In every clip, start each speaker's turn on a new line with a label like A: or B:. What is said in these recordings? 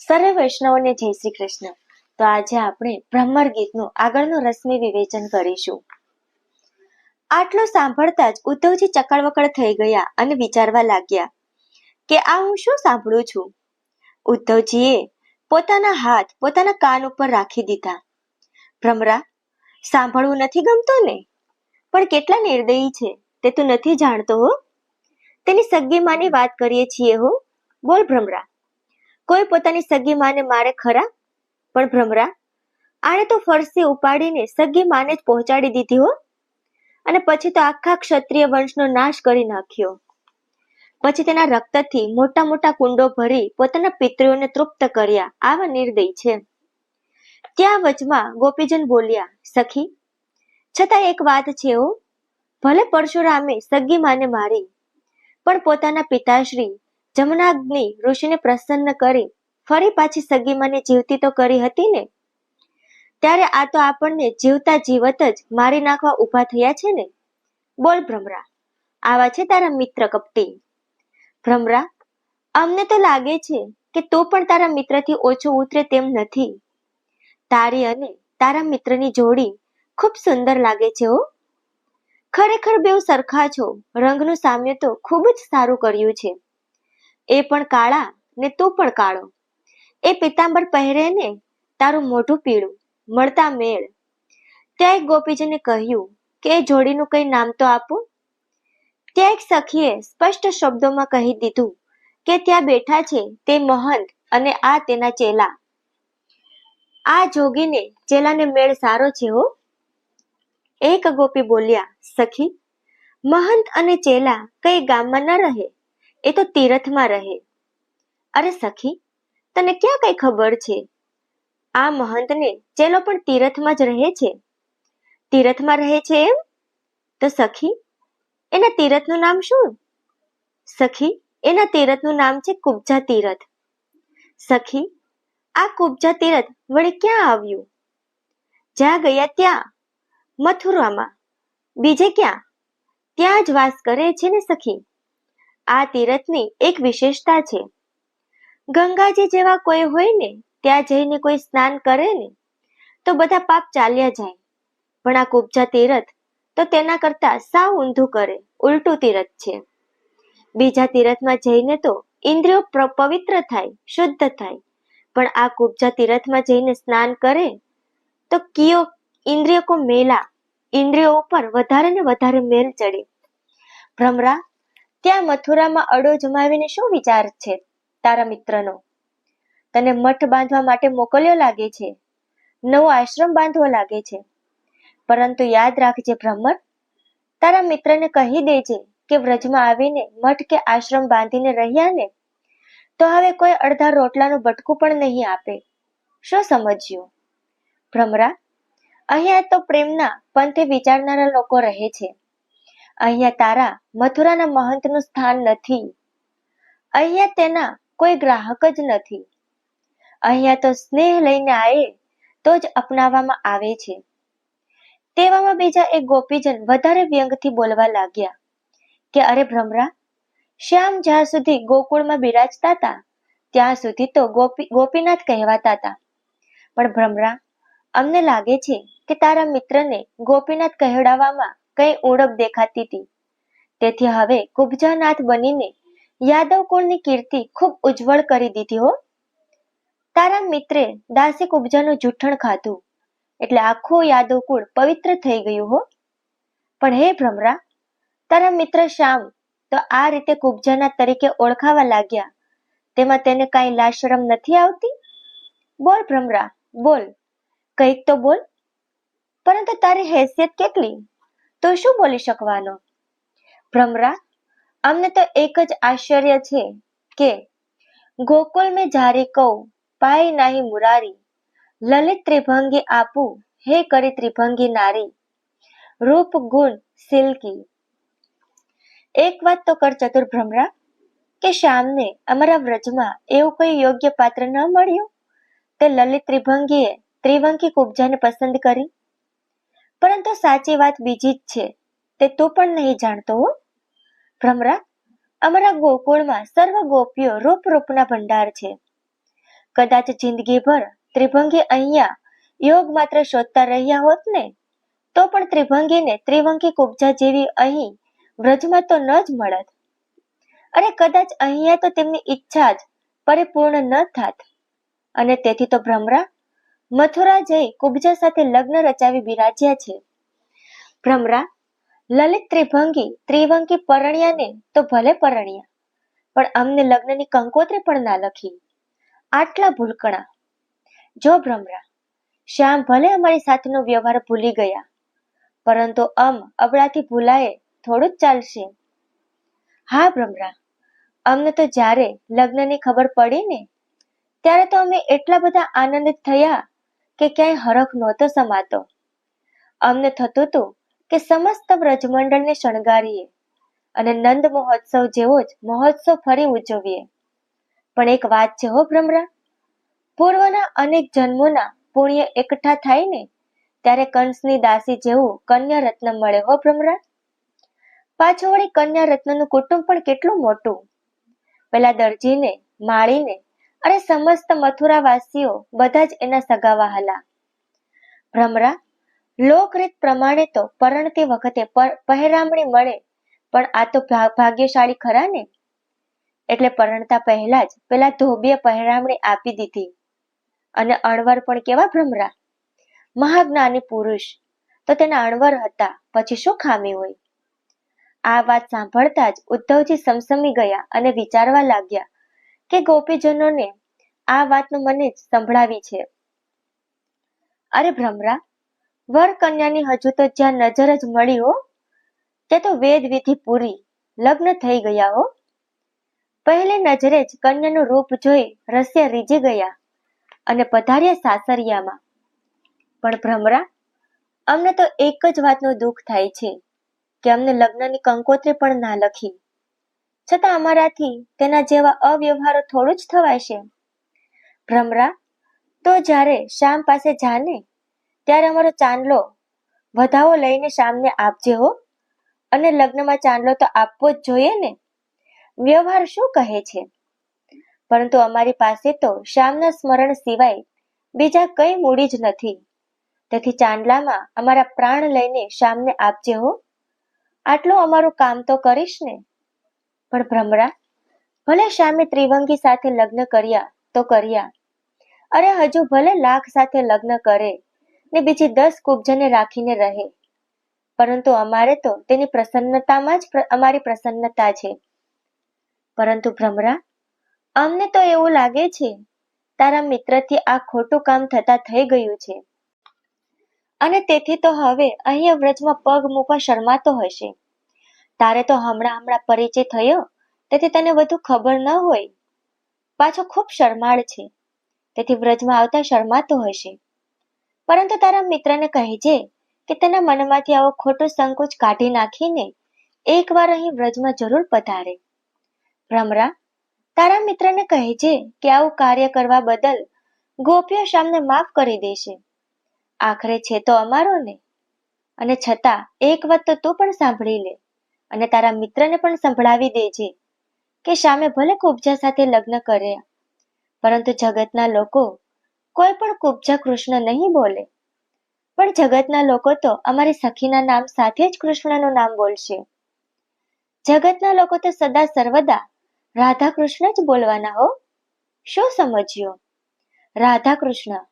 A: સર્વે વૈષ્ણવોને જય શ્રી કૃષ્ણ. તો આજે આપણે બ્રહ્મર ગીતનું આગળનું રસમી વિવેચન કરીશું. આટલું સાંભળતા જ ઉદ્ધવજી ચકડવકડ થઈ ગયા અને વિચારવા લાગ્યા કે આ હું શું સાંભળું છું. ઉદ્ધવજીએ પોતાના હાથ પોતાના કાન ઉપર રાખી દીધા. ભ્રમરા, સાંભળવું નથી ગમતું ને? પણ કેટલા નિર્દયી છે તે તું નથી જાણતો હો. તેની સગી માની વાત કરીએ છીએ હો. બોલ ભ્રમરા, કોઈ પોતાની સગી માને મારે ખરા? પણ ભ્રમરા, આણે તો ફરસી ઉપાડીને સગી માને જ પહોંચાડી દીધી હો. અને પછી તો આખા ક્ષત્રિય વંશનો નાશ કરી નાખ્યો. પછી તેના રક્તથી મોટા મોટા કુંડો ભરી પોતાના પિતૃઓને તૃપ્ત કર્યા. આવા નિર્દય છે. ત્યાં વચમાં ગોપીજન બોલ્યા, સખી, છતાં એક વાત છે હો. ભલે પરશુરામે સગી માને મારી, પણ પોતાના પિતાશ્રી જમનાગ્નિ ઋષિને પ્રસન્ન કરી ફરી પાછી સગી માને જીવતી તો કરી હતી ને. ત્યારે આ તો આપણને જીવતા જીવત જ મારી નાખવા ઊભા થયા છે ને. બોલ ભ્રમરા, આવા છે તારા મિત્ર કપટી. ભ્રમરા, અમને તો લાગે છે કે તું પણ તારા મિત્રથી ઓછો ઉતરે તેમ નથી. તારી અને તારા મિત્રની જોડી ખૂબ સુંદર લાગે છે હો. ખરેખર બેઉ સરખા છો. રંગનું સામ્ય તો ખૂબ જ સારું કર્યું છે. એ પણ કાળા ને તું પણ કાળો. એ પિતાંબર પહેરે ને તારું મોઢું પીળું, મળતા મેળ. ત્યાં એક ગોપીજીને કહ્યું કે એ જોડીનું કઈ નામ તો આપો. ત્યાં એક સખીએ સ્પષ્ટ શબ્દોમાં કહી દીધું કે ત્યાં બેઠા છે તે મહંત અને આ તેના ચેલા. આ જોગીને ચેલાને મેળ સારો છે હો. એક ગોપી બોલ્યા, સખી, મહંત અને ચેલા કઈ ગામમાં ન રહે, એ તો તીરથમાં રહે. અરે સખી, તને ક્યાં કઈ ખબર છે? આ મહંતને ચેલો પણ તીરથમાં જ રહે છે. તીરથમાં રહે છે એમ? તો સખી, એના તીરથનું નામ શું? સખી, એના તીરથનું નામ છે કુબ્જા તીરથ. સખી, આ કુબ્જા તીરથ વળી ક્યાં આવ્યું? જ્યાં ગયા ત્યાં, મથુરામાં. બીજે ક્યાં? ત્યાં જ વાસ કરે છે ને સખી. આ તીરથની એક વિશેષતા છે. ગંગાજી જેવા કોઈ હોય ને ત્યાં જઈને કોઈ સ્નાન કરે ને તો બધા પાપ ચાલ્યા જાય. પણ આ કુબ્જા તીરથ તો તેના કરતા સાવ ઊંધું કરે, ઉલટું તીરથ છે. બીજા તીરથમાં જઈને તો ઇન્દ્રિયો પવિત્ર થાય, શુદ્ધ થાય. પણ આ કુબ્જા તીરથમાં જઈને સ્નાન કરે તો કિયો ઇન્દ્રિય કો મેલા, ઇન્દ્રિયો ઉપર વધારે ને વધારે મેલ ચડે. ભ્રમરા, ત્યાં મથુરામાં અડો જમાવીને શું વિચાર છે તારા મિત્રનો? તને મઠ બાંધવા માટે મોકલ્યો લાગે છે, નવો આશ્રમ બાંધવો લાગે છે. પરંતુ યાદ રાખજે ભ્રમર, તારા મિત્રને કહી દેજે કે વ્રજમાં આવીને મઠ કે આશ્રમ બાંધીને રહ્યા ને તો હવે કોઈ અડધા રોટલાનું બટકું પણ નહીં આપે. શું સમજ્યું? ભ્રમરા, અહીંયા તો પ્રેમના પંથે વિચારનારા લોકો રહે છે. અહીંયા તારા મથુરાના મહંતનું સ્થાન નથી. અહીંયા તેના કોઈ ગ્રાહક જ નથી. અહીંયા તો સ્નેહ લઈને આયે તો જ અપનાવવામાં આવે છે. તેવામાં બીજા એક ગોપીજન વધારે વ્યંગથી બોલવા લાગ્યા કે અરે ભ્રમરા, શ્યામ જ્યાં સુધી ગોકુળમાં બિરાજતા હતા ત્યાં સુધી તો ગોપીનાથ કહેવાતા હતા. પણ ભ્રમરા, અમને લાગે છે કે તારા મિત્રને ગોપીનાથ કહેવડાવવામાં કઈ ઉણપ દેખાતી હતી. તેથી હવે કુબ્જાનાથ બનીને યાદવ કુળની કીર્તિ ખૂબ ઉજ્જવળ કરી દીધી હો. તારા મિત્રે દાસી કુબ્જાનું જૂઠણ ખાધું એટલે આખું યાદવ કુળ પવિત્ર થઈ ગયું હો. પણ હે ભ્રમરા, તારા મિત્ર શ્યામ તો આ રીતે કુબ્જાનાથ તરીકે ઓળખાવા લાગ્યા, તેમાં તેને કાંઈ લાજ શરમ નથી આવતી? બોલ ભ્રમરા, બોલ, કંઈક તો બોલ. પરંતુ તારી હેસિયત કેટલી, તો શું બોલી શકવાનો? ભ્રમરા, અમને તો એક જ આશ્ચર્ય છે કે ગોકુલ મેં જારી કૌ પાઈ નાહી મુરારી, લલિત ત્રિભંગી આપું હે કરી ત્રિભંગી નારી, રૂપ ગુણ સિલકી. એક વાત તો કર ચતુર ભ્રમરા, કે શ્યામને અમારા વ્રજમાં એવું કોઈ યોગ્ય પાત્ર ન મળ્યું તે લલિત ત્રિભંગીએ ત્રિવંકી કુબ્જાને પસંદ કરી. પરંતુ સાચી વાત બીજી જ છે, તે તું પણ નહીં જાણતો હો. ભ્રમરા, અમારા ગોકુળમાં સર્વ ગોપીઓ રૂપ રૂપના ભંડાર છે. કદાચ જિંદગીભર ત્રિભંગી અહીંયા યોગ માત્ર શોધતા રહ્યા હોત ને, તો પણ ત્રિભંગીને ત્રિવંગી કુબ્જા જેવી અહીં વ્રજમાં તો ન જ મળત. અને કદાચ અહીંયા તો તેમની ઈચ્છા જ પરિપૂર્ણ ન થાત. અને તેથી તો ભ્રમરા મથુરા જઈ કુબ્જા સાથે લગ્ન રચાવી બિરાજ્યા છે. ભ્રમરા લલિત ત્રિવંગી પરણ્યાને તો ભલે પરણ્યા, પણ અમને લગ્નની કંકોત્રી પણ ના લખી. આટલા ભૂલકણા. જો ભ્રમરા, શ્યામ ભલે અમારી સાથેનો વ્યવહાર ભૂલી ગયા, પરંતુ અબળાથી ભૂલાય થોડું જ ચાલશે. હા ભ્રમરા, અમને તો જ્યારે લગ્નની ખબર પડી ને, ત્યારે તો અમે એટલા બધા આનંદિત થયા કે ક્યાંય હરખ નહોતો સમાતો. અમને થતું હતું કે સમસ્ત વ્રજમંડળને શણગારીએ અને નંદ મહોત્સવ જેવો જ મહોત્સવ ફરી ઉજવીએ. પણ એક વાત છે હો ભ્રમરા, પૂર્વના અનેક જન્મોના પુણ્ય એકઠા થાય ને ત્યારે કંસની દાસી જેવું કન્યા રત્ન મળે હો ભ્રમરા. પાછો વળી કન્યા રત્નનું કુટુંબ પણ કેટલું મોટું. પેલા દરજીને, માળીને અને સમસ્ત મથુરાવાસીઓ બધા જ એના સગા વહાલા. ભ્રમરા, લોકરીત પ્રમાણે તો પરણતી વખતે પહેરામણી મળે, પણ આ તો ભાગ્યશાળી ખરા ને, એટલે પરણતા પહેલા જ પેલા ધોબીએ પહેરામણી આપી દીધી. અને અણવર પણ કેવા ભ્રમરા, મહાજ્ઞાની પુરુષ તો તેના અણવર હતા, પછી શું ખામી હોય. આ વાત સાંભળતા જ ઉદ્ધવજી સમસમી ગયા અને વિચારવા લાગ્યા કે ગોપીજનોને આ વાતનું મને જ સંભળાવી છે. અરે ભ્રમરા, વર કન્યાની હજુ તો જ્યાં નજર જ મળી હો, તે તો વેદ વિધિ પૂરી, લગ્ન થઈ ગયા હો. પહેલી નજરે જ કન્યાનું રૂપ જોઈ રસિયા રીઝી ગયા અને પધાર્યા સાસરિયામાં. પણ ભ્રમરા, અમને તો એક જ વાતનું દુઃખ થાય છે કે અમને લગ્નની કંકોત્રી પણ ના લખી, છતાં અમારાથી તેના જેવા અવ્યવહારો થોડું જ થવાશે. ભ્રમરા, તો જ્યારે શ્યામ પાસે જાને ત્યારે અમારો ચાંદલો વધાવો લઈને શ્યામને આપજે હો. અને લગ્નમાં ચાંદલો તો આપવો જ જોઈએ ને, વ્યવહાર શું કહે છે. પરંતુ અમારી પાસે તો શ્યામના સ્મરણ સિવાય બીજા કઈ મૂડી જ નથી, તેથી ચાંદલામાં અમારા પ્રાણ લઈને શ્યામને આપજે હો. આટલું અમારું કામ તો કરીશ ને. પણ ભ્રમરા, ભલે શ્યામે ત્રિવંગી સાથે લગ્ન કર્યા તો કર્યા, અરે હજુ ભલે લાખ સાથે લગ્ન કરે ને બીજી 10 કુબ્જને રાખીને રહે, પરંતુ અમારે તો તેની પ્રસન્નતામાં જ અમારી પ્રસન્નતા છે. પરંતુ ભ્રમરા, અમને તો એવું લાગે છે તારા મિત્રથી આ ખોટું કામ થતા થઈ ગયું છે, અને તેથી તો હવે અહીંયા વ્રજમાં પગ મૂકવા શરમાતો હશે. તારે તો હમણાં પરિચય થયો, તેથી તને વધુ ખબર ન હોય. પાછો ખૂબ શરમાળ છે, તેથી વ્રજમાં આવતા શરમાતો હશે. પરંતુ તારા મિત્રને કહેજે કે તેના મનમાંથી આવો ખોટો સંકોચ કાઢી નાખીને એકવાર અહીં વ્રજમાં જરૂર પધારે. ભ્રમરા, તારા મિત્રને કહેજે કે આવું કાર્ય કરવા બદલ ગોપીઓ શ્યામને માફ કરી દેશે. આખરે છે તો અમારો ને. અને છતાં એક વાત તો તું પણ સાંભળી લે અને તારા મિત્રને પણ સંભળાવી દેજે કે શ્યામે ભલે કુબ્જા સાથે લગ્ન કર્યા, પરંતુ જગતના લોકો કોઈ પણ કુબ્જા કૃષ્ણ નહીં બોલે, પણ જગતના લોકો તો અમારી સખીના નામ સાથે જ કૃષ્ણનું નામ બોલશે. જગતના લોકો તો સદા સર્વદા રાધા કૃષ્ણ જ બોલવાના હો. શું સમજ્યો? રાધા કૃષ્ણ.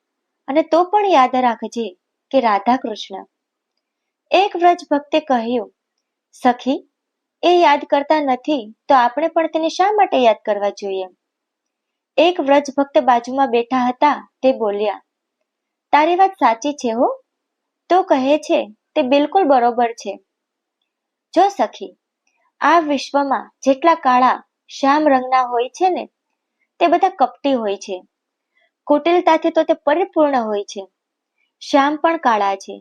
A: અને તો પણ યાદ રાખજે કે રાધા કૃષ્ણ. એક વ્રજ ભક્તે કહ્યું, સખી, એ યાદ કરતા નથી તો આપણે પણ તેને શા માટે યાદ કરવા જોઈએ. એક વ્રજ ભક્ત બાજુમાં બેઠા હતા તે બોલ્યા, તારી વાત સાચી છે હો, તો કહે છે તે બિલકુલ બરોબર છે. જો સખી, આ વિશ્વમાં જેટલા કાળા શ્યામ રંગના હોય છે ને, તે બધા કપટી હોય છે. કુટિલતાથી તો તે પરિપૂર્ણ હોય છે. શ્યામ પણ કાળા છે,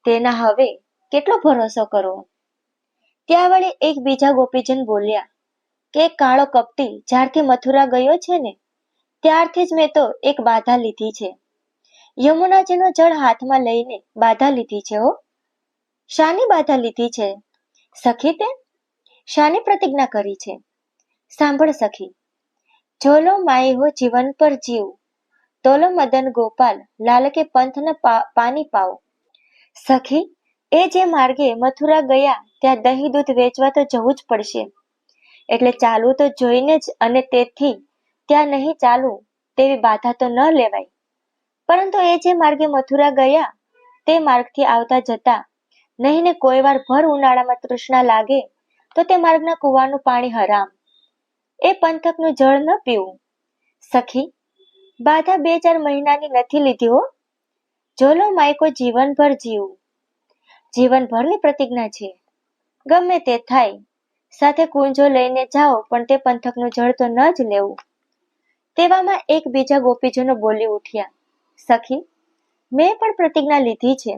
A: તેના હવે કેટલો ભરોસો કરવો. ત્યાં વળી એક બીજા ગોપીજન બોલ્યા કે કાળો કપટી જ્યારથી મથુરા ગયો છે ને, ત્યારથી જ મેં તો એક બાધા લીધી છે. યમુનાજીનો જળ હાથમાં લઈને બાધા લીધી છે હો. શાની બાધા લીધી છે સખી તે? શાની પ્રતિજ્ઞા કરી છે? સાંભળ સખી, જોલો માઈ હો જીવન પર જીવ, તોલો મદન ગોપાલ લાલ કે પંથ પાની પાઓ. સખી, એ જે માર્ગે મથુરા ગયા ત્યાં દહીં દૂધ વેચવા તો જવું જ પડશે, એટલે ચાલવું તો જોઈને જ, અને તેથી ત્યાં નહીં ચાલવું તેવી બાધા તો ન લેવાય. પરંતુ એ જે માર્ગે મથુરા ગયા તે માર્ગથી આવતા જતા નહીં ને કોઈ વાર ભર ઉનાળામાં તૃષ્ણા લાગે તો તે માર્ગના કૂવાનું પાણી હરામ, એ પંથકનું જળ ન પીવું. સખી, બાધા 2-4 મહિનાની નથી લીધી હો. જોલો માયકો જીવનભર જીવું, જીવનભરની પ્રતિજ્ઞા છે. ગમે તે થાય, સાથે કુંજો લઈને જાઓ, પણ તે પંથકનું જળ તો ન જ લેવું. તેવામાં એક બીજા ગોપીજનો બોલી ઉઠ્યા, સખી, મેં પણ પ્રતિજ્ઞા લીધી છે.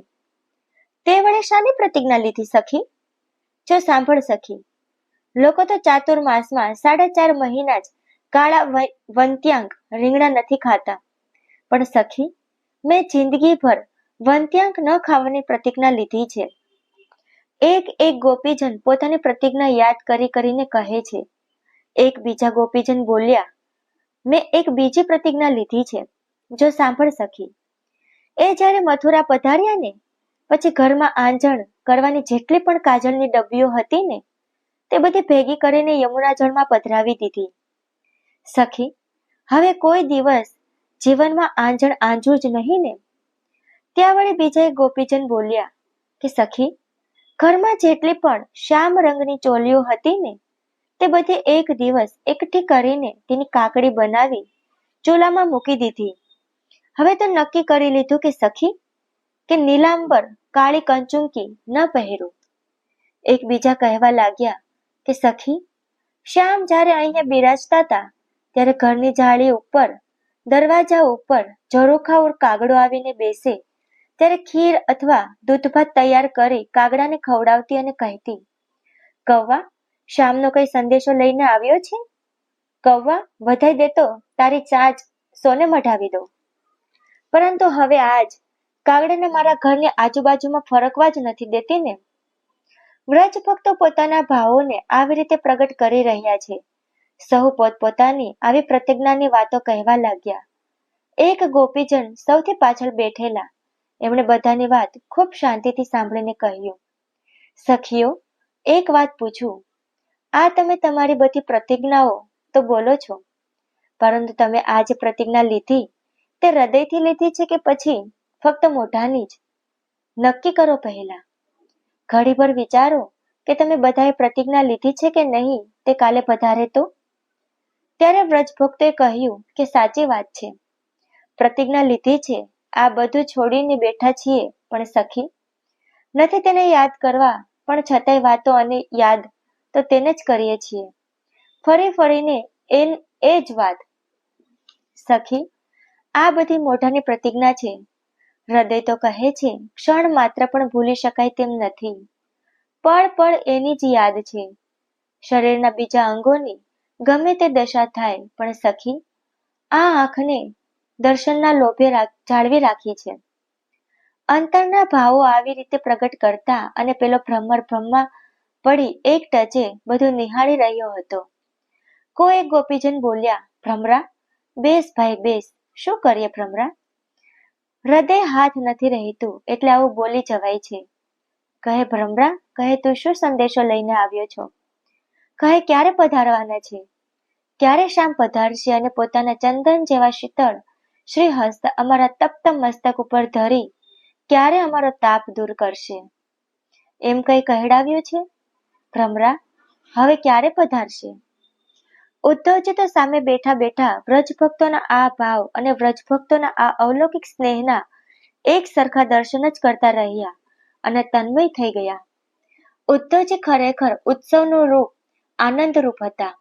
A: તે વડે શાની પ્રતિજ્ઞા લીધી સખી? જો સાંભળ સખી, લોકો તો ચાતુર્માસમાં 4.5 મહિના જ કાળા વંત્યાંગ રીંગણા નથી ખાતા, પણ સખી, મેં જિંદગીભર વંત્યાંગ ન ખાવાની પ્રતિજ્ઞા લીધી છે. એક એક ગોપીજન પોતાની પ્રતિજ્ઞા યાદ કરીને કહે છે. એક બીજા ગોપીજન બોલ્યા, મેં એક બીજી પ્રતિજ્ઞા લીધી છે. જો સાંભળ સખી, એ જ્યારે મથુરા પધાર્યા ને પછી ઘરમાં આંજણ કરવાની જેટલી પણ કાજળની ડબ્બીઓ હતી ને તે બધી ભેગી કરીને યમુના જળમાં પધરાવી દીધી. સખી, હવે કોઈ દિવસ જીવનમાં આંજણ આંજવું જ નહીં ને. ત્યાં વળી બીજા એક ગોપીજન બોલ્યા કે સખી, ઘરમાં જેટલી પણ શ્યામ રંગની ચોલીઓ હતી ને તે બધી એક દિવસ એકઠી કરીને તેની કાકડી બનાવી ચૂલામાં મૂકી દીધી. હવે તો નક્કી કરી લીધું કે સખી, કે નીલાંબર કાળી કંચુંકી ન પહેરું. એકબીજા કહેવા લાગ્યા કે સખી, શ્યામ જ્યારે અહીંયા બિરાજતા હતા ત્યારે ઘરની જાળી ઉપર, દરવાજા ઉપર ઝરોખા કાગડો આવીને બેસે ત્યારે ખીર અથવા દૂધ ભાત તૈયાર કરી કાગડાને ખવડાવતી અને કહેતી, કૌવા, શ્યામનો કઈ સંદેશો લઈને આવ્યો છે? કૌવા, વધાઈ દેતો તારી ચાંચ સોને મઢાવી દો. પરંતુ હવે આજ કાગડાને મારા ઘરની આજુબાજુમાં ફરકવા જ નથી દેતી ને. વ્રજ ભક્તો પોતાના ભાવોને આવી રીતે પ્રગટ કરી રહ્યા છે. સહુ પોતપોતાની આવી પ્રતિજ્ઞાની વાતો કહેવા લાગ્યા. એક ગોપીજન સૌથી પાછળ બેઠેલા, એમણે બધાની વાત ખૂબ શાંતિથી સાંભળીને કહ્યું, સખીઓ, એક વાત પૂછું. આ તમે તમારી બધી પ્રતિજ્ઞાઓ તો બોલો છો, પરંતુ તમે આ જે પ્રતિજ્ઞા લીધી તે હૃદયથી લીધી છે કે પછી ફક્ત મોઢાની જ? નક્કી કરો પહેલા. ઘડીભર વિચારો કે તમે બધાએ પ્રતિજ્ઞા લીધી છે કે નહીં તે કાલે પધારે તો. ત્યારે વ્રજભક્તોએ કહ્યું કે સાચી વાત છે, પ્રતિજ્ઞા લીધી છે, આ બધું છોડીને બેઠા છીએ, પણ સખી, નથી તેને યાદ કરવા, પણ છતાંય વાતો અને યાદ તો તેને જ કરીએ છીએ, ફરી ફરીને એ જ વાત. સખી, આ બધી મોઢાની પ્રતિજ્ઞા છે, હૃદય તો કહે છે ક્ષણ માત્ર પણ ભૂલી શકાય તેમ નથી, પળ પળ એની જ યાદ છે. શરીરના બીજા અંગોની ગમે તે દશા થાય, પણ સખી, આ આંખને દર્શનના લોભે જાળવી રાખી છે. અંતરના ભાવો આવી રીતે પ્રગટ કરતા અને પેલો ભ્રમમાં પડી એક ટચે બધું નિહાળી રહ્યો હતો. કોઈ એક ગોપીજન બોલ્યા, ભ્રમરા, બેસ ભાઈ બેસ. શું કરીએ ભ્રમરા? હૃદય હાથ નથી રહેતું એટલે આવું બોલી જવાય છે. કહે ભ્રમરા, કહે તું શું સંદેશો લઈને આવ્યો છો? કહે ક્યારે પધારવાના છે? ક્યારે શ્યામ પધારશે અને પોતાના ચંદન જેવા શીતળ શ્રી હસ્ત અમારા તપ્ત મસ્તક ઉપર ધરી ક્યારે અમારો તાપ દૂર કરશે? એમ કઈ કહેડાવ્યું છે? ભ્રમરા, હવે ક્યારે પધારશે? ઉદ્ધવજી તો સામે બેઠા બેઠા વ્રજભક્તોના આ ભાવ અને વ્રજભક્તોના આ અલૌકિક સ્નેહના એક સરખા દર્શન જ કરતા રહ્યા અને તન્મય થઈ ગયા. ઉદ્ધવજી ખરેખર ઉત્સવનું રૂપ આનંદ રૂપ હતા.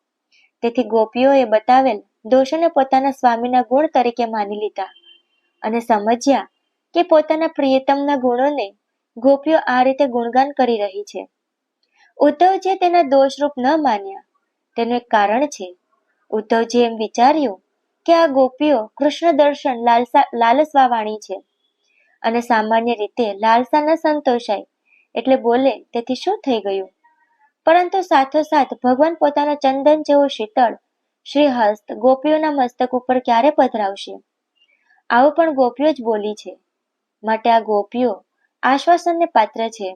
A: તેથી ગોપીઓએ બતાવેલ દોષોને પોતાના સ્વામીના ગુણ તરીકે માની લીધા અને સમજ્યા કે પોતાના પ્રિયતમના ગુણોને ગોપીઓ આ રીતે ગુણગાન કરી રહી છે. ઉદ્ધવજીએ તેના દોષરૂપ ન માન્યા. તેનું એક કારણ છે. ઉદ્ધવજીએ એમ વિચાર્યું કે આ ગોપીઓ કૃષ્ણ દર્શન લાલસવા વાણી છે અને સામાન્ય રીતે લાલસા ન સંતોષાય એટલે બોલે તેથી શું થઈ ગયું? પરંતુ સાથોસાથ ભગવાન પોતાના ચંદન જેવો શીતળ શ્રીહસ્ત ગોપીઓના મસ્તક ઉપર ક્યારે પધરાવશે? આવું પણ ગોપીઓ જ બોલી છે, માટે આ ગોપીઓ આશ્વાસનને પાત્ર છે.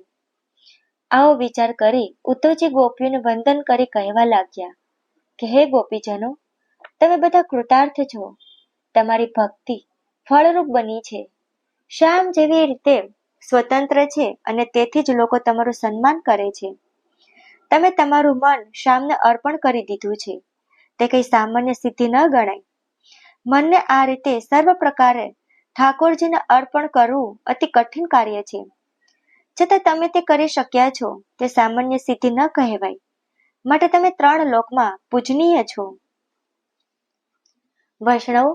A: આવો વિચાર કરી ઉદ્ધવજી ગોપીઓને વંદન કરી કહેવા લાગ્યા કે હે ગોપીજનો, તમે બધા કૃતાર્થ છો. તમારી ભક્તિ ફળરૂપ બની છે. શ્યામ જેવી રીતે સ્વતંત્ર છે અને તેથી જ લોકો તમારું સન્માન કરે છે. તમે તમારું મન શ્યામને અર્પણ કરી દીધું છે. તે કઈ સામાન્ય સિદ્ધિ ન ગણાય. મનને આ રીતે સર્વ પ્રકારે ઠાકોરજીને અર્પણ કરવું અતિ કઠિન કાર્ય છે. છતાં તમે તે કરી શક્યા છો. તે સામાન્ય સિદ્ધિ ન કહેવાય. માટે તમે 3 લોકમાં પૂજનીય છો. વૈષ્ણવ,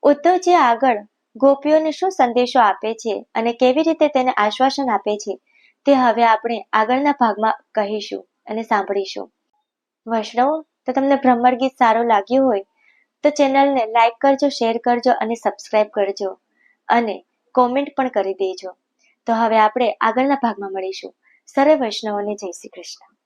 A: ઉદ્ધવજી આગળ ગોપીઓને શું સંદેશો આપે છે અને કેવી રીતે તેને આશ્વાસન આપે છે તે હવે આપણે આગળના ભાગમાં કહીશું અને સાંભળીશું. વૈષ્ણવ, તો તમને ભ્રમર ગીત સારું લાગ્યું હોય તો ચેનલને લાઈક કરજો, શેર કરજો અને સબસ્ક્રાઇબ કરજો અને કોમેન્ટ પણ કરી દેજો. તો હવે આપણે આગળના ભાગમાં મળીશું. સર્વે વૈષ્ણવોને જય શ્રી કૃષ્ણ.